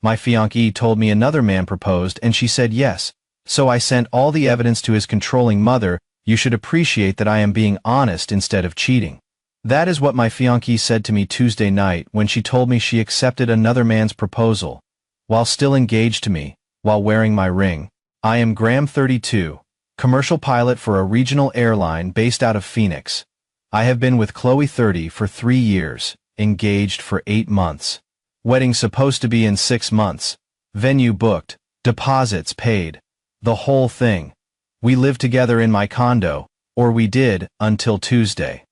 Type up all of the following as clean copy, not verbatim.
My fiancée told me another man proposed and she said yes. So I sent all the evidence to his controlling mother. You should appreciate that I am being honest instead of cheating. That is what my fiancée said to me Tuesday night when she told me she accepted another man's proposal, while still engaged to me, while wearing my ring. I am Graham, 32, commercial pilot for a regional airline based out of Phoenix. I have been with Chloe, 30, for 3 years, engaged for 8 months. Wedding supposed to be in 6 months. Venue booked, deposits paid. The whole thing. We live together in my condo, or we did, until Tuesday.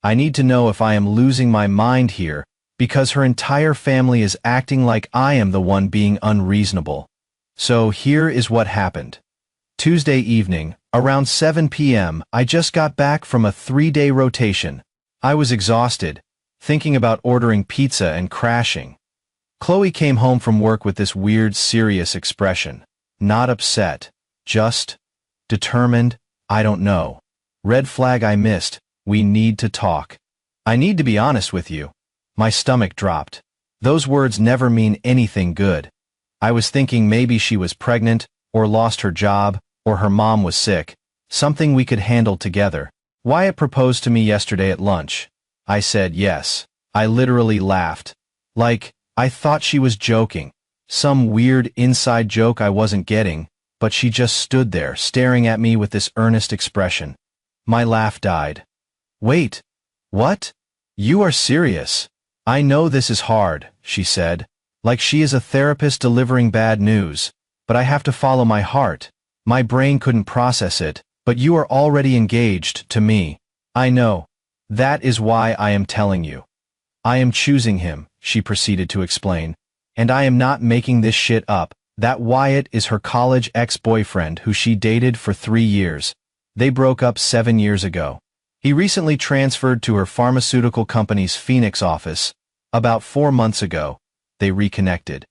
I need to know if I am losing my mind here, because her entire family is acting like I am the one being unreasonable. So here is what happened. Tuesday evening, around 7 p.m., I just got back from a 3-day rotation. I was exhausted, thinking about ordering pizza and crashing. Chloe came home from work with this weird, serious expression. Not upset, just determined. I don't know. Red flag I missed. We need to talk. I need to be honest with you. My stomach dropped. Those words never mean anything good. I was thinking maybe she was pregnant, or lost her job, or her mom was sick. Something we could handle together. Wyatt proposed to me yesterday at lunch. I said yes. I literally laughed. Like, I thought she was joking. Some weird inside joke I wasn't getting, but she just stood there staring at me with this earnest expression. My laugh died. Wait. What? You are serious? I know this is hard, she said, like she is a therapist delivering bad news, but I have to follow my heart. My brain couldn't process it, but you are already engaged to me. I know. That is why I am telling you. I am choosing him, she proceeded to explain, and I am not making this shit up. That Wyatt is her college ex-boyfriend who she dated for 3 years. They broke up 7 years ago. He recently transferred to her pharmaceutical company's Phoenix office. About 4 months ago, they reconnected.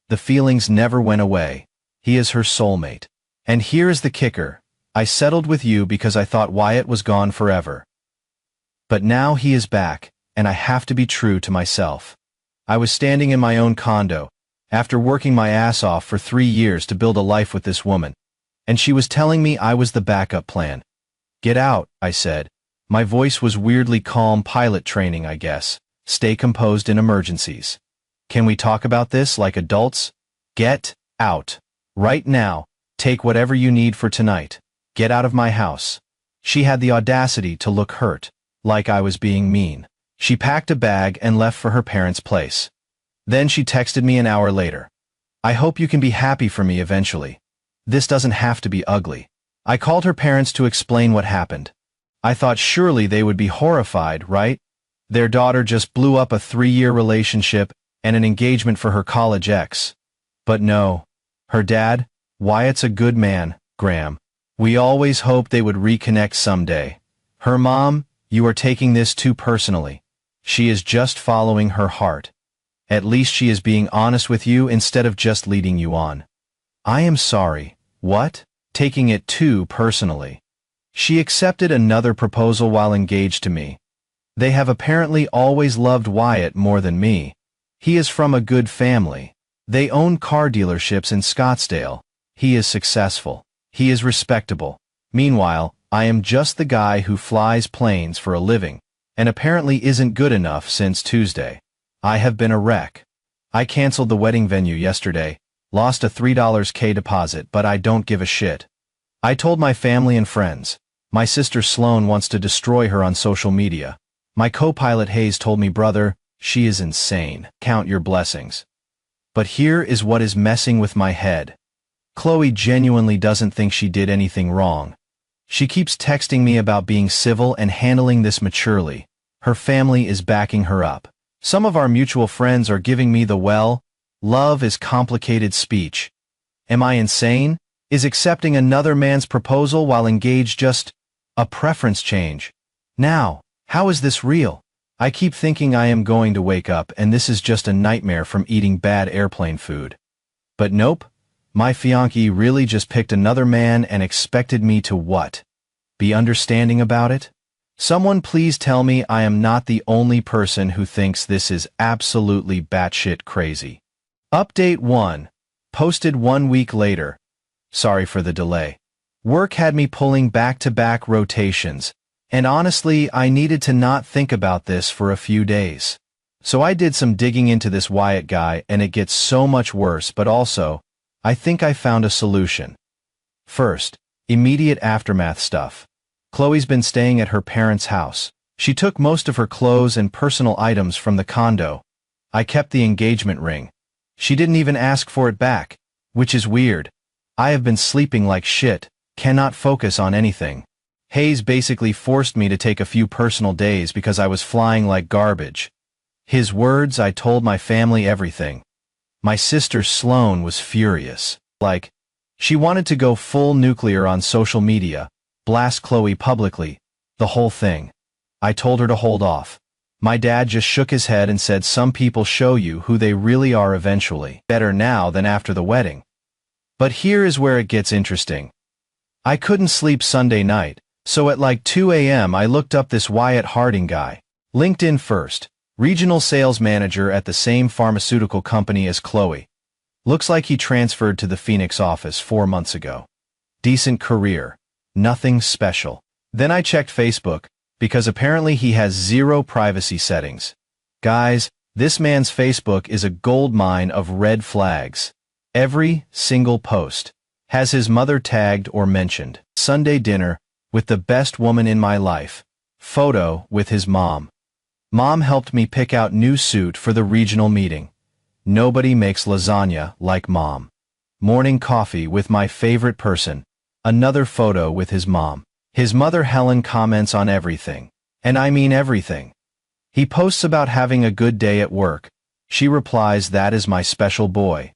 The feelings never went away. He is her soulmate. And here is the kicker. I settled with you because I thought Wyatt was gone forever. But now he is back, and I have to be true to myself. I was standing in my own condo, after working my ass off for 3 years to build a life with this woman, and she was telling me I was the backup plan. Get out, I said. My voice was weirdly calm, pilot training, I guess. Stay composed in emergencies. Can we talk about this like adults? Get out. Right now. Take whatever you need for tonight. Get out of my house. She had the audacity to look hurt, like I was being mean. She packed a bag and left for her parents' place. Then she texted me an hour later. I hope you can be happy for me eventually. This doesn't have to be ugly. I called her parents to explain what happened. I thought surely they would be horrified, right? Their daughter just blew up a 3-year relationship and an engagement for her college ex. But no. Her dad, Wyatt's a good man, Graham. We always hoped they would reconnect someday. Her mom, you are taking this too personally. She is just following her heart. At least she is being honest with you instead of just leading you on. I am sorry. What? Taking it too personally. She accepted another proposal while engaged to me. They have apparently always loved Wyatt more than me. He is from a good family. They own car dealerships in Scottsdale. He is successful. He is respectable. Meanwhile, I am just the guy who flies planes for a living, and apparently isn't good enough since Tuesday. I have been a wreck. I canceled the wedding venue yesterday, lost a $3K deposit, but I don't give a shit. I told my family and friends. My sister Sloane wants to destroy her on social media. My co-pilot Hayes told me, brother, she is insane. Count your blessings. But here is what is messing with my head. Chloe genuinely doesn't think she did anything wrong. She keeps texting me about being civil and handling this maturely. Her family is backing her up. Some of our mutual friends are giving me the love is complicated speech. Am I insane? Is accepting another man's proposal while engaged just a preference change? Now, how is this real? I keep thinking I am going to wake up and this is just a nightmare from eating bad airplane food. But nope. My fiancé really just picked another man and expected me to what? Be understanding about it? Someone please tell me I am not the only person who thinks this is absolutely batshit crazy. Update 1. Posted 1 week later. Sorry for the delay. Work had me pulling back-to-back rotations, and honestly, I needed to not think about this for a few days. So I did some digging into this Wyatt guy, and it gets so much worse, but also, I think I found a solution. First, immediate aftermath stuff. Chloe's been staying at her parents' house. She took most of her clothes and personal items from the condo. I kept the engagement ring. She didn't even ask for it back, which is weird. I have been sleeping like shit, cannot focus on anything. Hayes basically forced me to take a few personal days because I was flying like garbage. His words, I told my family everything. My sister Sloane was furious. She wanted to go full nuclear on social media, blast Chloe publicly, the whole thing. I told her to hold off. My dad just shook his head and said some people show you who they really are eventually. Better now than after the wedding. But here is where it gets interesting. I couldn't sleep Sunday night, so at like 2 a.m. I looked up this Wyatt Harding guy. LinkedIn first. Regional sales manager at the same pharmaceutical company as Chloe. Looks like he transferred to the Phoenix office 4 months ago. Decent career. Nothing special. Then I checked Facebook, because apparently he has 0 privacy settings. Guys, this man's Facebook is a goldmine of red flags. Every single post has his mother tagged or mentioned. Sunday dinner with the best woman in my life. Photo with his mom. Mom helped me pick out new suit for the regional meeting. Nobody makes lasagna like mom. Morning coffee with my favorite person. Another photo with his mom. His mother Helen comments on everything. And I mean everything. He posts about having a good day at work. She replies, "That is my special boy."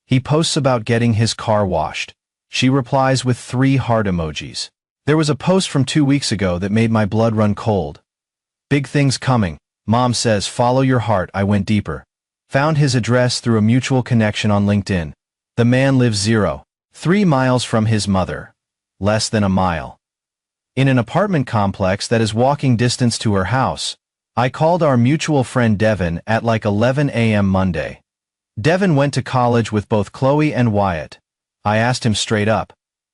He posts about getting his car washed. She replies with 3 heart emojis. There was a post from 2 weeks ago that made my blood run cold. Big things coming. Mom says, "Follow your heart." I went deeper. Found his address through a mutual connection on LinkedIn. The man lives 0.3 miles from his mother. Less than a mile. In an apartment complex that is walking distance to her house. I called our mutual friend Devin at like 11 a.m. Monday. Devin went to college with both Chloe and Wyatt. I asked him straight up,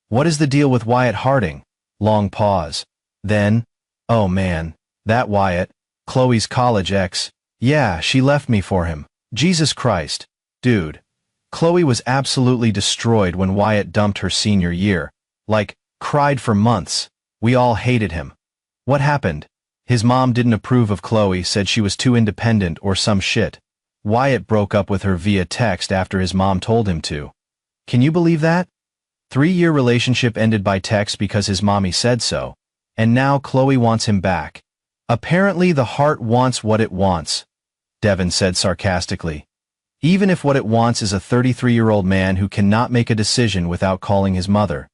"What is the deal with Wyatt Harding?" Long pause. Then, "Oh man, that Wyatt, Chloe's college ex. Yeah, she left me for him. Jesus Christ. Dude. Chloe was absolutely destroyed when Wyatt dumped her senior year. Cried for months. We all hated him. What happened? His mom didn't approve of Chloe, said she was too independent or some shit. Wyatt broke up with her via text after his mom told him to. Can you believe that? 3-year relationship ended by text because his mommy said so. And now Chloe wants him back. Apparently the heart wants what it wants, Devin said sarcastically. Even if what it wants is a 33-year-old man who cannot make a decision without calling his mother.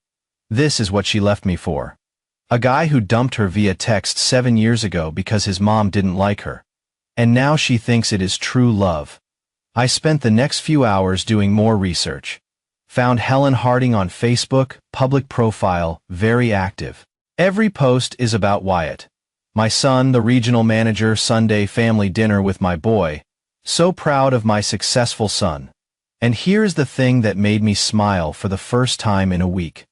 This is what she left me for. A guy who dumped her via text 7 years ago because his mom didn't like her. And now she thinks it is true love. I spent the next few hours doing more research. Found Helen Harding on Facebook, public profile, very active. Every post is about Wyatt. My son, the regional manager, Sunday family dinner with my boy. So proud of my successful son. And here's the thing that made me smile for the first time in a week.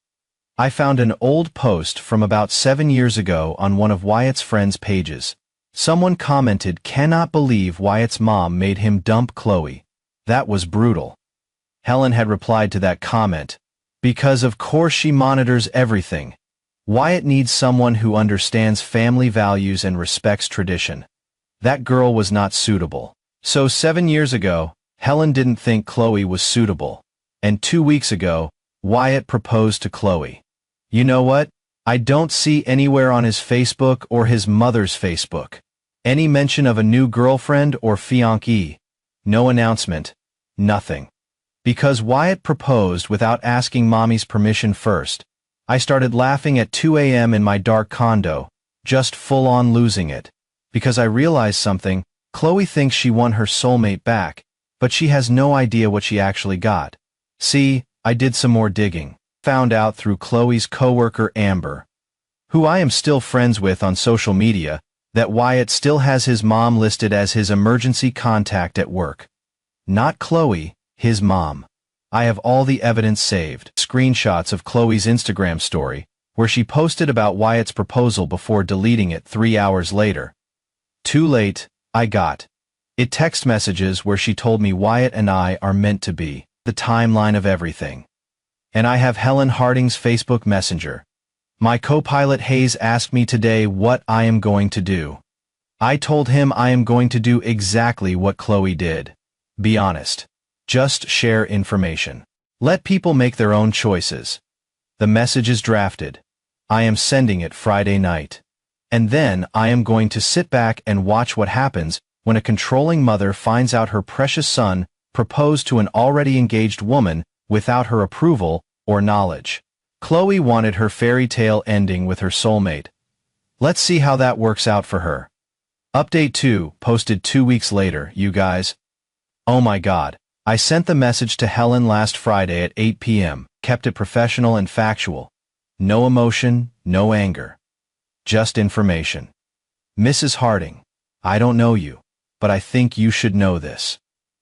I found an old post from about 7 years ago on one of Wyatt's friends' pages. Someone commented, "Cannot believe Wyatt's mom made him dump Chloe. That was brutal." Helen had replied to that comment, "Because of course she monitors everything. Wyatt needs someone who understands family values and respects tradition. That girl was not suitable." So 7 years ago, Helen didn't think Chloe was suitable. And 2 weeks ago, Wyatt proposed to Chloe. You know what? I don't see anywhere on his Facebook or his mother's Facebook any mention of a new girlfriend or fiancée. No announcement. Nothing. Because Wyatt proposed without asking mommy's permission first, I started laughing at 2 a.m. in my dark condo, just full-on losing it. Because I realized something. Chloe thinks she won her soulmate back, but she has no idea what she actually got. See, I did some more digging. Found out through Chloe's coworker Amber, who I am still friends with on social media, that Wyatt still has his mom listed as his emergency contact at work. Not Chloe, his mom. I have all the evidence saved. Screenshots of Chloe's Instagram story, where she posted about Wyatt's proposal before deleting it 3 hours later. Too late, I got it. Text messages where she told me Wyatt and I are meant to be. The timeline of everything. And I have Helen Harding's Facebook Messenger. My co-pilot Hayes asked me today what I am going to do. I told him I am going to do exactly what Chloe did. Be honest. Just share information. Let people make their own choices. The message is drafted. I am sending it Friday night. And then I am going to sit back and watch what happens when a controlling mother finds out her precious son proposed to an already engaged woman without her approval or knowledge. Chloe wanted her fairy tale ending with her soulmate. Let's see how that works out for her. Update 2, posted 2 weeks later, you guys. Oh my God. I sent the message to Helen last Friday at 8 p.m., kept it professional and factual. No emotion, no anger. Just information. Mrs. Harding, I don't know you, but I think you should know this.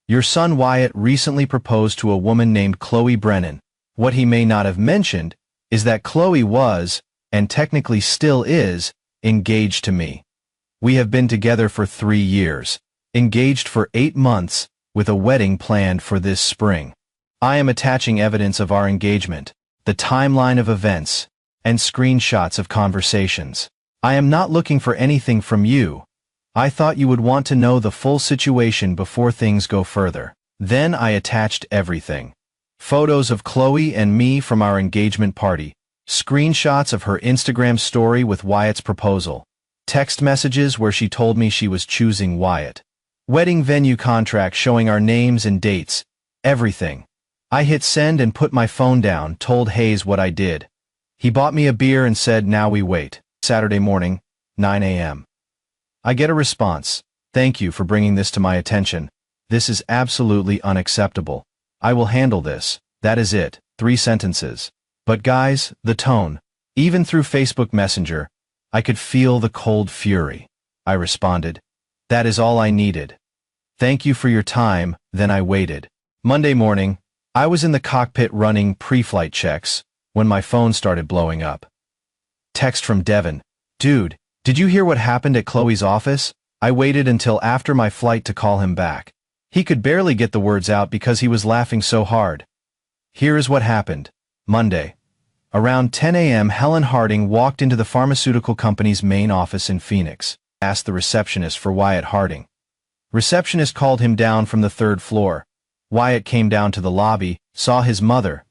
Your son Wyatt recently proposed to a woman named Chloe Brennan. What he may not have mentioned is that Chloe was, and technically still is, engaged to me. We have been together for 3 years, engaged for 8 months, with a wedding planned for this spring. I am attaching evidence of our engagement, the timeline of events, and screenshots of conversations. I am not looking for anything from you. I thought you would want to know the full situation before things go further. Then I attached everything. Photos of Chloe and me from our engagement party, screenshots of her Instagram story with Wyatt's proposal, text messages where she told me she was choosing Wyatt, wedding venue contract showing our names and dates, everything. I hit send and put my phone down, told Hayes what I did. He bought me a beer and said, now we wait. Saturday morning, 9 a.m. I get a response. Thank you for bringing this to my attention. This is absolutely unacceptable. I will handle this. That is it. 3 sentences. But guys, the tone. Even through Facebook Messenger, I could feel the cold fury. I responded. That is all I needed. Thank you for your time. Then I waited. Monday morning, I was in the cockpit running pre-flight checks when my phone started blowing up. Text from Devin. Dude, did you hear what happened at Chloe's office? I waited until after my flight to call him back. He could barely get the words out because he was laughing so hard. Here is what happened. Monday. Around 10 a.m. Helen Harding walked into the pharmaceutical company's main office in Phoenix. Asked the receptionist for Wyatt Harding. Receptionist called him down from the 3rd floor. Wyatt came down to the lobby, saw his mother.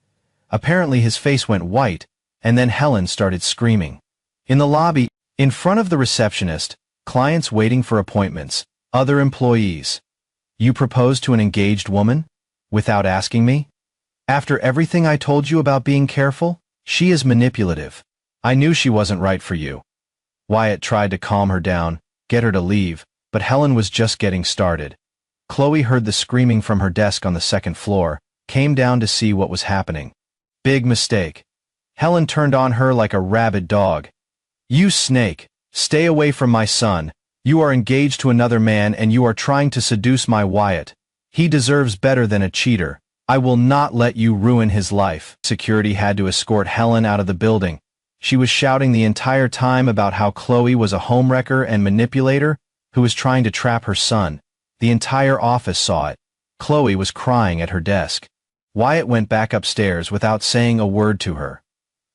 Apparently his face went white, and then Helen started screaming. In the lobby, in front of the receptionist, clients waiting for appointments, other employees. You proposed to an engaged woman? Without asking me? After everything I told you about being careful? She is manipulative. I knew she wasn't right for you. Wyatt tried to calm her down, get her to leave, but Helen was just getting started. Chloe heard the screaming from her desk on the 2nd floor, came down to see what was happening. Big mistake. Helen turned on her like a rabid dog. You snake, stay away from my son. You are engaged to another man and you are trying to seduce my Wyatt. He deserves better than a cheater. I will not let you ruin his life. Security had to escort Helen out of the building. She was shouting the entire time about how Chloe was a homewrecker and manipulator who was trying to trap her son. The entire office saw it. Chloe was crying at her desk. Wyatt went back upstairs without saying a word to her.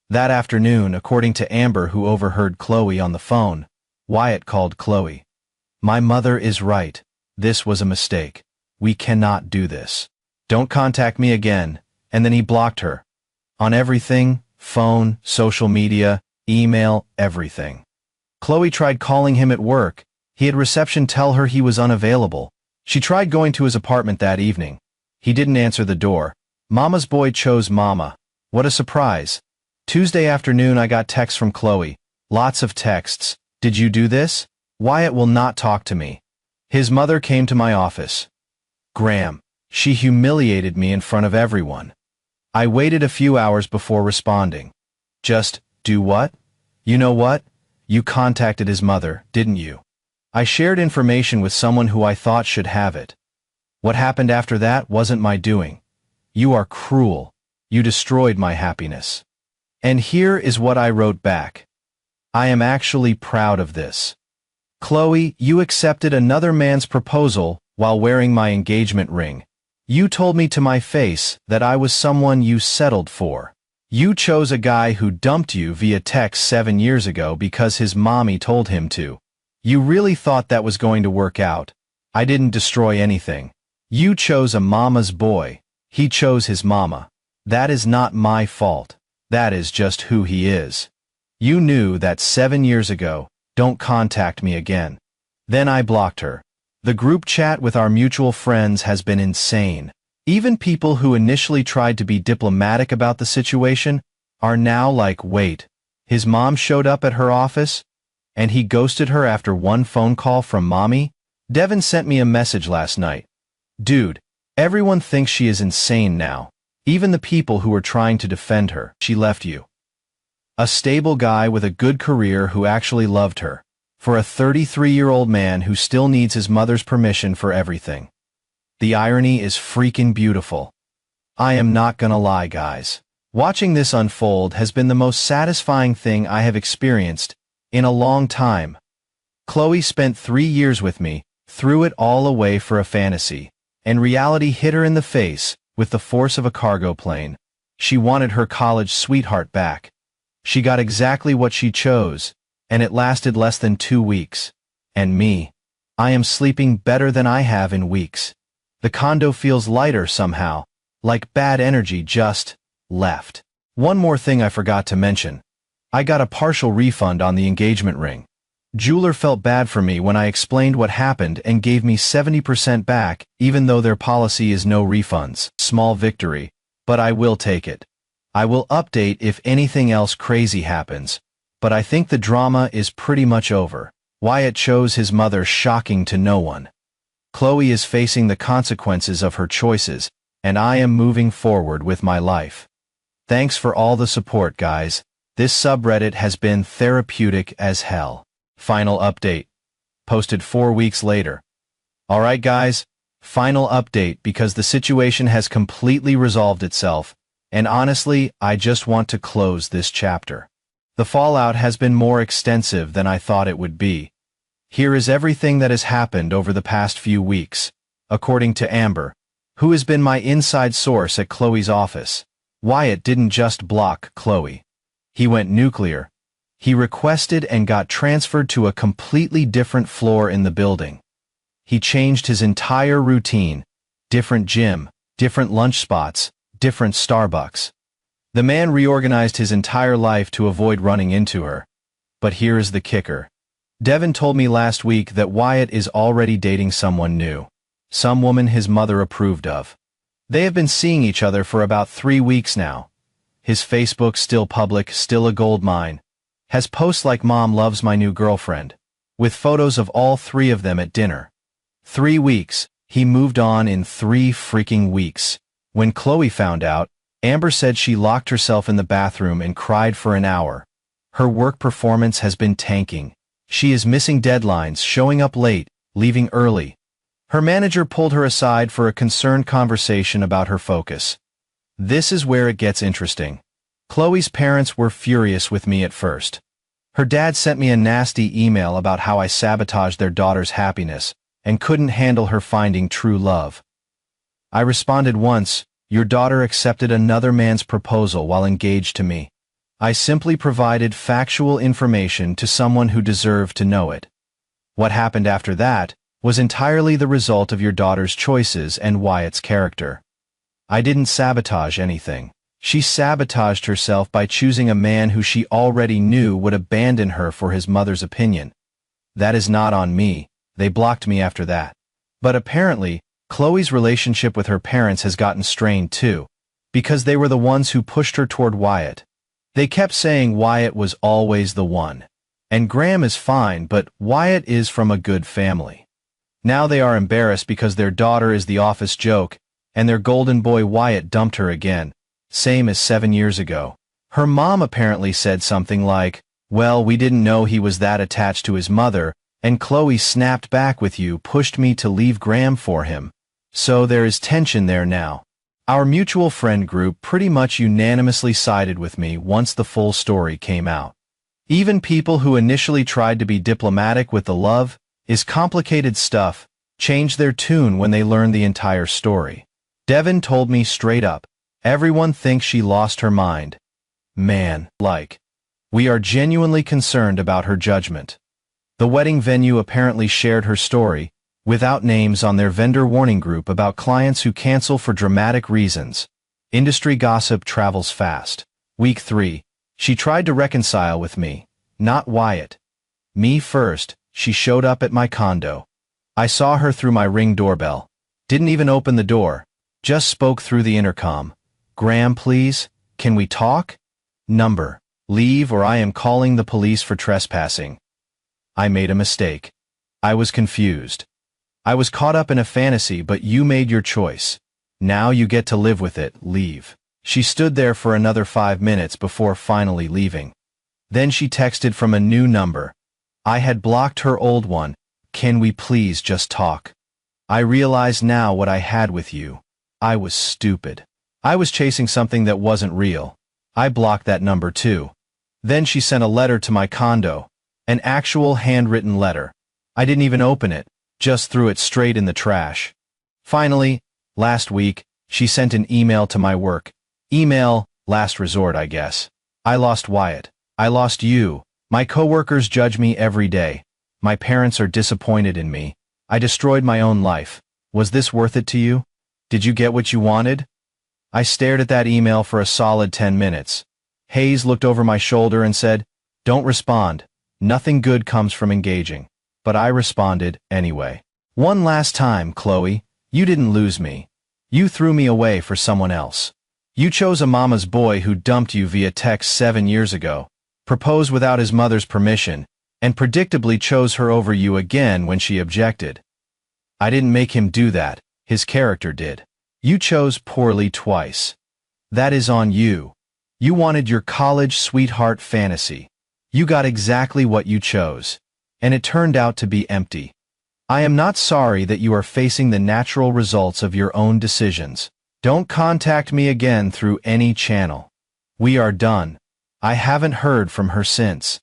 That afternoon, according to Amber, who overheard Chloe on the phone, Wyatt called Chloe. My mother is right. This was a mistake. We cannot do this. Don't contact me again. And then he blocked her. On everything, phone, social media, email, everything. Chloe tried calling him at work. He had reception tell her he was unavailable. She tried going to his apartment that evening. He didn't answer the door. Mama's boy chose Mama. What a surprise. Tuesday afternoon I got texts from Chloe. Lots of texts. Did you do this? Wyatt will not talk to me. His mother came to my office. Graham. She humiliated me in front of everyone. I waited a few hours before responding. Just, do what? You know what? You contacted his mother, didn't you? I shared information with someone who I thought should have it. What happened after that wasn't my doing. You are cruel. You destroyed my happiness." And here is what I wrote back. "I am actually proud of this. Chloe, you accepted another man's proposal while wearing my engagement ring. You told me to my face that I was someone you settled for. You chose a guy who dumped you via text 7 years ago because his mommy told him to. You really thought that was going to work out. I didn't destroy anything. You chose a mama's boy. He chose his mama. That is not my fault. That is just who he is. You knew that 7 years ago. Don't contact me again." Then I blocked her. The group chat with our mutual friends has been insane. Even people who initially tried to be diplomatic about the situation are now like, wait, his mom showed up at her office? And he ghosted her after one phone call from mommy? Devin sent me a message last night. "Dude, everyone thinks she is insane now. Even the people who were trying to defend her. She left you. A stable guy with a good career who actually loved her. For a 33-year-old man who still needs his mother's permission for everything. The irony is freaking beautiful. I am not gonna lie, guys. Watching this unfold has been the most satisfying thing I have experienced in a long time. Chloe spent 3 years with me, threw it all away for a fantasy, and reality hit her in the face with the force of a cargo plane. She wanted her college sweetheart back. She got exactly what she chose, and it lasted less than 2 weeks. And me, I am sleeping better than I have in weeks. The condo feels lighter somehow, like bad energy just left. One more thing I forgot to mention. I got a partial refund on the engagement ring. Jeweler felt bad for me when I explained what happened and gave me 70% back, even though their policy is no refunds. Small victory, but I will take it. I will update if anything else crazy happens, but I think the drama is pretty much over. Wyatt chose his mother, shocking to no one. Chloe is facing the consequences of her choices, and I am moving forward with my life. Thanks for all the support, guys. This subreddit has been therapeutic as hell. Final update. Posted 4 weeks later. Alright guys, final update because the situation has completely resolved itself. And honestly, I just want to close this chapter. The fallout has been more extensive than I thought it would be. Here is everything that has happened over the past few weeks, according to Amber, who has been my inside source at Chloe's office. Wyatt didn't just block Chloe. He went nuclear. He requested and got transferred to a completely different floor in the building. He changed his entire routine, different gym, different lunch spots, different Starbucks. The man reorganized his entire life to avoid running into her. But here is the kicker. Devin told me last week that Wyatt is already dating someone new. Some woman his mother approved of. They have been seeing each other for about 3 weeks now. His Facebook, still public, still a gold mine, has posts like "Mom loves my new girlfriend," with photos of all 3 of them at dinner. 3 weeks. He moved on in 3 freaking weeks. When Chloe found out, Amber said she locked herself in the bathroom and cried for an hour. Her work performance has been tanking. She is missing deadlines, showing up late, leaving early. Her manager pulled her aside for a concerned conversation about her focus. This is where it gets interesting. Chloe's parents were furious with me at first. Her dad sent me a nasty email about how I sabotaged their daughter's happiness and couldn't handle her finding true love. I responded once, "Your daughter accepted another man's proposal while engaged to me." I simply provided factual information to someone who deserved to know it. What happened after that was entirely the result of your daughter's choices and Wyatt's character. I didn't sabotage anything. She sabotaged herself by choosing a man who she already knew would abandon her for his mother's opinion. That is not on me. They blocked me after that. But apparently, Chloe's relationship with her parents has gotten strained too, because they were the ones who pushed her toward Wyatt. They kept saying Wyatt was always the one. And Graham is fine, but Wyatt is from a good family. Now they are embarrassed because their daughter is the office joke, and their golden boy Wyatt dumped her again, same as 7 years ago. Her mom apparently said something like, "Well, we didn't know he was that attached to his mother, and Chloe snapped back with you, pushed me to leave Graham for him." So there is tension there now. Our mutual friend group pretty much unanimously sided with me once the full story came out. Even people who initially tried to be diplomatic with the love is complicated stuff changed their tune when they learned the entire story. Devin told me straight up, everyone thinks she lost her mind. Man, we are genuinely concerned about her judgment. The wedding venue apparently shared her story, without names, on their vendor warning group about clients who cancel for dramatic reasons. Industry gossip travels fast. Week 3, she tried to reconcile with me, not Wyatt. Me first. She showed up at my condo. I saw her through my Ring doorbell. Didn't even open the door. Just spoke through the intercom. Graham, please, can we talk? Number. Leave or I am calling the police for trespassing. I made a mistake. I was confused. I was caught up in a fantasy, but you made your choice. Now you get to live with it. Leave. She stood there for another 5 minutes before finally leaving. Then she texted from a new number. I had blocked her old one. Can we please just talk? I realize now what I had with you. I was stupid. I was chasing something that wasn't real. I blocked that number too. Then she sent a letter to my condo. An actual handwritten letter. I didn't even open it, just threw it straight in the trash. Finally, last week, she sent an email to my work. Email, last resort, I guess. I lost Wyatt. I lost you. My coworkers judge me every day. My parents are disappointed in me. I destroyed my own life. Was this worth it to you? Did you get what you wanted? I stared at that email for a solid 10 minutes. Hayes looked over my shoulder and said, "Don't respond. Nothing good comes from engaging." But I responded anyway. "One last time, Chloe, you didn't lose me. You threw me away for someone else. You chose a mama's boy who dumped you via text 7 years ago, proposed without his mother's permission, and predictably chose her over you again when she objected. I didn't make him do that, his character did. You chose poorly twice. That is on you. You wanted your college sweetheart fantasy. You got exactly what you chose, and it turned out to be empty. I am not sorry that you are facing the natural results of your own decisions. Don't contact me again through any channel. We are done. I haven't heard from her since.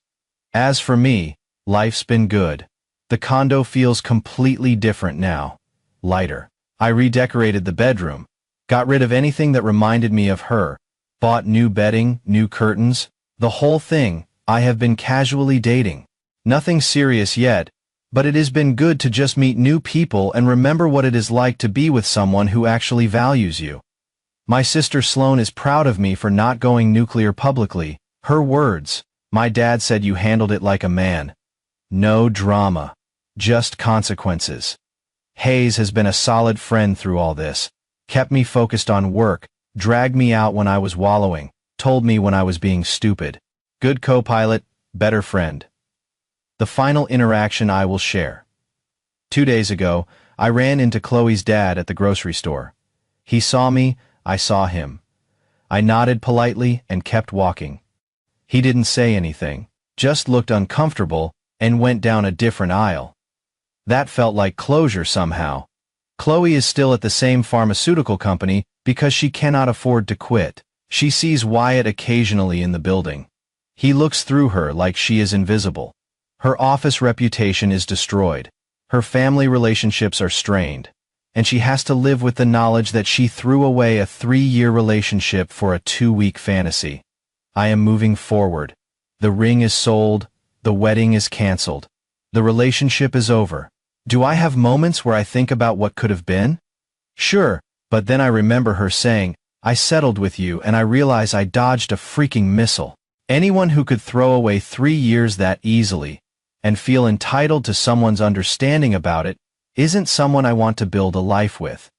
As for me, life's been good. The condo feels completely different now. Lighter. I redecorated the bedroom, got rid of anything that reminded me of her, bought new bedding, new curtains, the whole thing. I have been casually dating. Nothing serious yet, but it has been good to just meet new people and remember what it is like to be with someone who actually values you. My sister Sloane is proud of me for not going nuclear publicly. Her words, "My dad said you handled it like a man." No drama. Just consequences. Hayes has been a solid friend through all this. Kept me focused on work, dragged me out when I was wallowing, told me when I was being stupid. Good co-pilot, better friend. The final interaction I will share. 2 days ago, I ran into Chloe's dad at the grocery store. He saw me, I saw him. I nodded politely and kept walking. He didn't say anything, just looked uncomfortable and went down a different aisle. That felt like closure somehow. Chloe is still at the same pharmaceutical company because she cannot afford to quit. She sees Wyatt occasionally in the building. He looks through her like she is invisible. Her office reputation is destroyed. Her family relationships are strained. And she has to live with the knowledge that she threw away a 3-year relationship for a 2-week fantasy. I am moving forward. The ring is sold. The wedding is canceled. The relationship is over. Do I have moments where I think about what could have been? Sure, but then I remember her saying, "I settled with you," and I realize I dodged a freaking missile. Anyone who could throw away 3 years that easily and feel entitled to someone's understanding about it isn't someone I want to build a life with.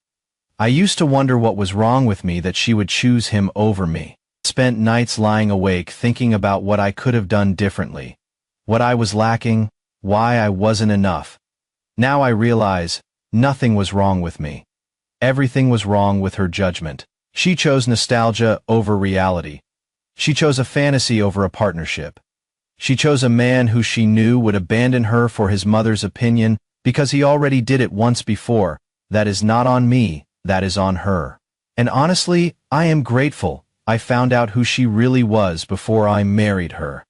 I used to wonder what was wrong with me that she would choose him over me. Spent nights lying awake thinking about what I could have done differently, what I was lacking, why I wasn't enough. Now I realize nothing was wrong with me. Everything was wrong with her judgment. She chose nostalgia over reality. She chose a fantasy over a partnership. She chose a man who she knew would abandon her for his mother's opinion because he already did it once before. That is not on me, that is on her. And honestly, I am grateful I found out who she really was before I married her.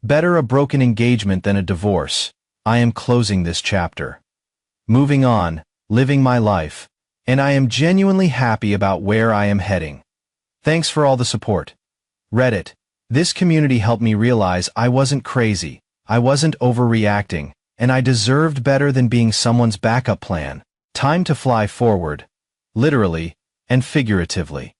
Better a broken engagement than a divorce. I am closing this chapter. Moving on, living my life. And I am genuinely happy about where I am heading. Thanks for all the support. Reddit. This community helped me realize I wasn't crazy, I wasn't overreacting, and I deserved better than being someone's backup plan. Time to fly forward. Literally and figuratively.